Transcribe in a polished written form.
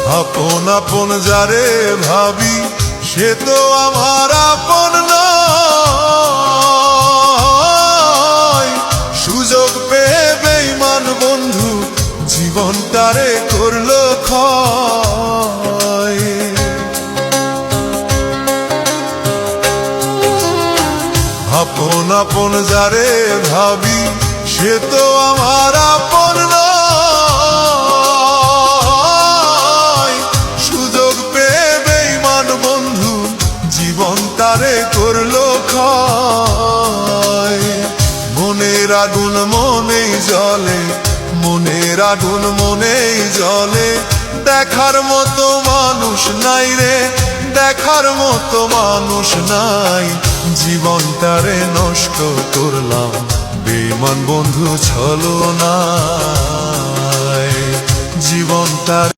আপন আপন যারে ভাবি সে তো আমার আপন নয়। সুযোগ পেয়ে বেঈমান বন্ধু জীবনটারে করলো ক্ষয়। আপন আপন যারে ভাবি সে তো আমার আপন নয়। সুযোগ পেয়ে বেঈমান বন্ধু জীবন তারে করলো ক্ষয়। মনের আগুন মনেই জ্বলে, মনের আগুন মনেই জ্বলে। দেখার মতো মানুষ নাই রে, দেখার মতো মানুষ নাই। জীবনটারে নষ্ট করলাম বেঈমান বন্ধু ছলনায়। জীবনটা